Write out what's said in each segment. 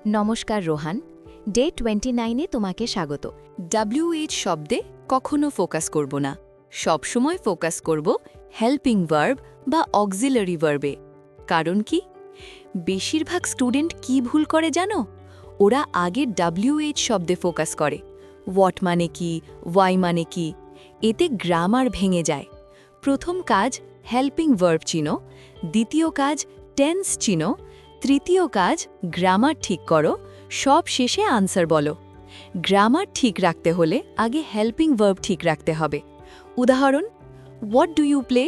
নমস্কার রোহান, ডে 29-এ তোমাকে স্বাগত। WH শব্দে কখনো ফোকাস করব না, সবসময় ফোকাস করব হেল্পিং ভার্ব বা অক্সিলারি ভার্বে। কারণ কি? বেশিরভাগ স্টুডেন্ট কি ভুল করে জানো? ওরা আগে WH শব্দে ফোকাস করে। হোয়াট মানে কি, ওয়াই মানে কি, এতে গ্রামার ভেঙে যায়। প্রথম কাজ হেল্পিং ভার্ব চিনো, দ্বিতীয় কাজ টেন্স চিনো, তৃতীয় কাজ গ্রামার ঠিক করো, সব শেষে আনসার বলো। গ্রামার ঠিক রাখতে হলে আগে হেল্পিং ভার্ব ঠিক রাখতে হবে। উদাহরণ, হোয়াট ডু ইউ প্লে?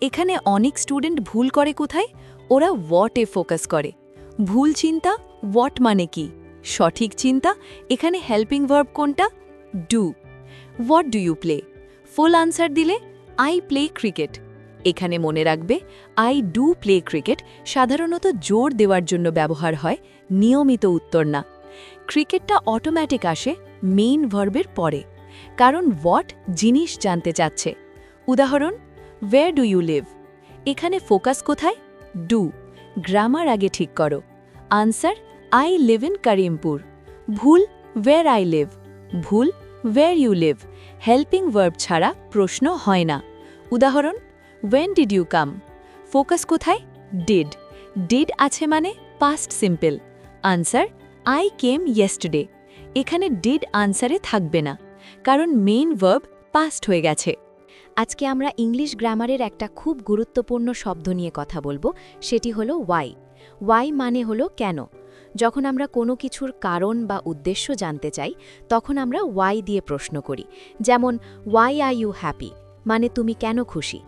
এখানে অনেক স্টুডেন্ট ভুল করে কোথায়? ওরা হোয়াটে ফোকাস করে। ভুল চিন্তা হোয়াট মানে কি, সঠিক চিন্তা এখানে হেল্পিং ভার্ব কোনটা? Do. What do you play? Full answer দিলে আই প্লে ক্রিকেট। এখানে মনে রাখবে আই ডু প্লে ক্রিকেট সাধারণত জোর দেওয়ার জন্য ব্যবহার হয়, নিয়মিত উত্তর না। ক্রিকেটটা অটোম্যাটিক আসে মেইন ভার্বের পরে, কারণ হোয়াট জিনিস জানতে চাচ্ছে। উদাহরণ, ওয়্যার ডু ইউ লিভ? এখানে ফোকাস কোথায়? ডু। গ্রামার আগে ঠিক করো। Answer, I live in Karimpur. ভুল, ওয়্যার আই লিভ। ভুল, where you live. Helping verb ছাড়া প্রশ্ন হয় না। উদাহরণ, When did you come? Focus কোথায়? Did. Did আছে মানে past simple. Answer, I came yesterday. এখানে did আনসারে থাকবে না, কারণ মেইন ভার্ব পাস্ট হয়ে গেছে। আজকে আমরা ইংলিশ গ্রামারের একটা খুব গুরুত্বপূর্ণ শব্দ নিয়ে কথা বলবো, সেটি হলো ওয়াই। ওয়াই মানে হলো কেন। যখন আমরা কোনো কিছুর কারণ বা উদ্দেশ্য জানতে চাই, তখন আমরা ওয়াই দিয়ে প্রশ্ন করি। যেমন, ওয়াই আর ইউ হ্যাপি মানে তুমি কেন খুশি?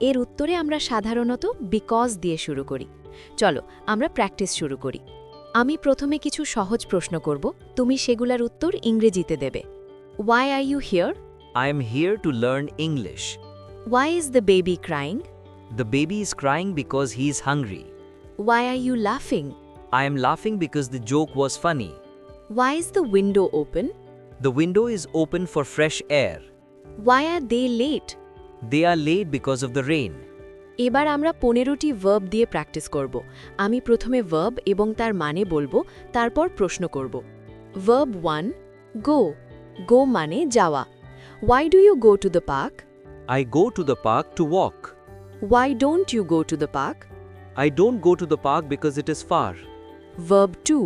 এর উত্তরে আমরা সাধারণত বিকজ দিয়ে শুরু করি। চলো আমরা প্র্যাকটিস শুরু করি। আমি প্রথমে কিছু সহজ প্রশ্ন করব, তুমি সেগুলোর উত্তর ইংরেজিতে দেবে। Why are you here? I am here to learn English. Why is the baby crying? The baby is crying because he is hungry. Why are you লাফিং? I am laughing because the joke was funny. Why is the window open? The window is open for fresh air. Why are they late? They are late because of the rain. এবার আমরা 15টি verb দিয়ে practice করব। আমি প্রথমে verb এবং তার মানে বলবো, তারপর প্রশ্ন করব। ভার্ব 1, গো। গো মানে যাওয়া। Why do you go to the park? I go to the park to walk. Why don't you go to the park? I don't go to the park because it is far. Verb 2,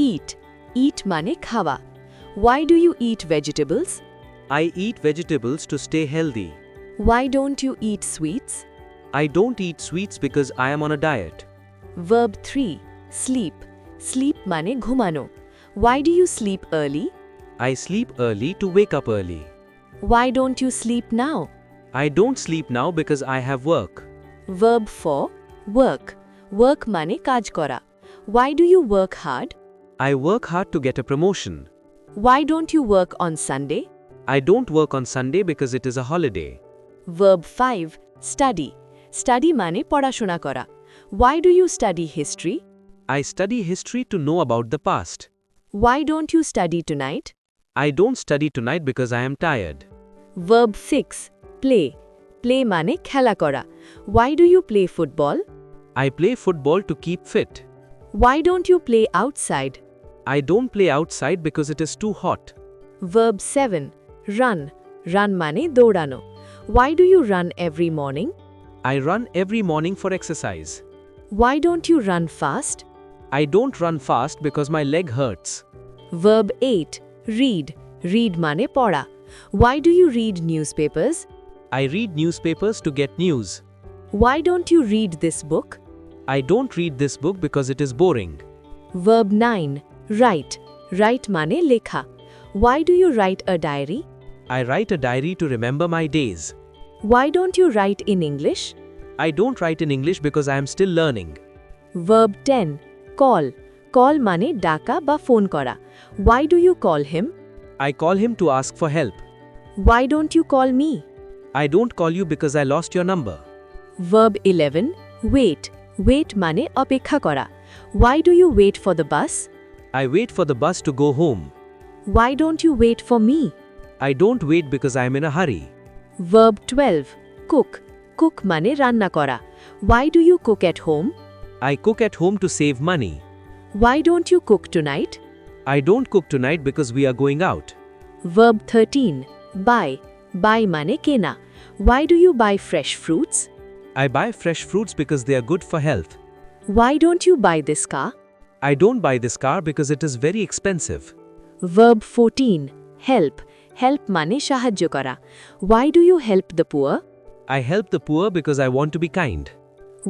eat. Eat মানে খাওয়া। Why do you eat vegetables? I eat vegetables to stay healthy. Why don't you eat sweets? I don't eat sweets because I am on a diet. Verb 3, sleep. Sleep মানে ঘুমানো। Why do you sleep early? I sleep early to wake up early. Why don't you sleep now? I don't sleep now because I have work. Verb 4, work. Work মানে কাজ করা। Why do you work hard? I work hard to get a promotion. Why don't you work on Sunday? I don't work on Sunday because it is a holiday. Verb 5, study. Study মানে পড়াশোনা করা। Why do you study history? I study history to know about the past. Why don't you study tonight? I don't study tonight because I am tired. Verb 6, play. Play মানে খেলা করা। Why do you play football? I play football to keep fit. Why don't you play outside? I don't play outside because it is too hot. Verb 7, run. Run মানে দৌড়ানো। Why do you run every morning? I run every morning for exercise. Why don't you run fast? I don't run fast because my leg hurts. Verb 8, read. Read মানে পড়া। Why do you read newspapers? I read newspapers to get news. Why don't you read this book? I don't read this book because it is boring. Verb 9, write. Write মানে লেখা। Y do you write a diary? I write a diary to remember my days. Why don't you write in English? I don't write in English because I am still learning. Verb 10, call. Call মানে ডাকা বা phone করা। Why do you call him? I call him to ask for help. Why don't you call me? I don't call you because I lost your number. Verb 11, wait. Wait মানে অপেক্ষা করা। Why do you wait for the bus? I wait for the bus to go home. Why don't you wait for me? I don't wait because I am in a hurry. Verb 12, cook. Cook মানে রান্না করা। Why do you cook at home? I cook at home to save money. Why don't you cook tonight? I don't cook tonight because we are going out. Verb 13. Buy. Buy মানে কেনা. Why do you buy fresh fruits? I buy fresh fruits because they are good for health. Why don't you buy this car? I don't buy this car because it is very expensive. Verb 14. Help. Help মানে সাহায্য করা. Why do you help the poor? I help the poor because I want to be kind.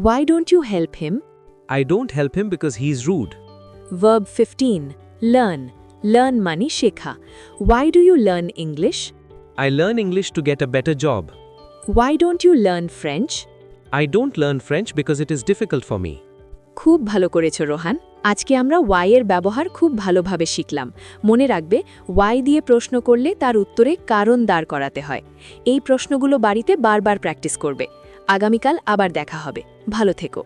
Why don't you help him? I don't help him because he is rude. Verb 15. Learn. Learn মানে শেখা. Why do you learn English? I learn English to get a better job. Why don't you learn French? I don't learn French because it is difficult for me. খুব ভালো করেছো রোহান। আজকে আমরা Y এর ব্যবহার খুব ভালোভাবে শিখলাম। মনে রাখবে ওয়াই দিয়ে প্রশ্ন করলে তার উত্তরে কারণ দাঁড় করাতে হয়। এই প্রশ্নগুলো বাড়িতে বারবার প্র্যাকটিস করবে। আগামীকাল আবার দেখা হবে। ভালো থেকো।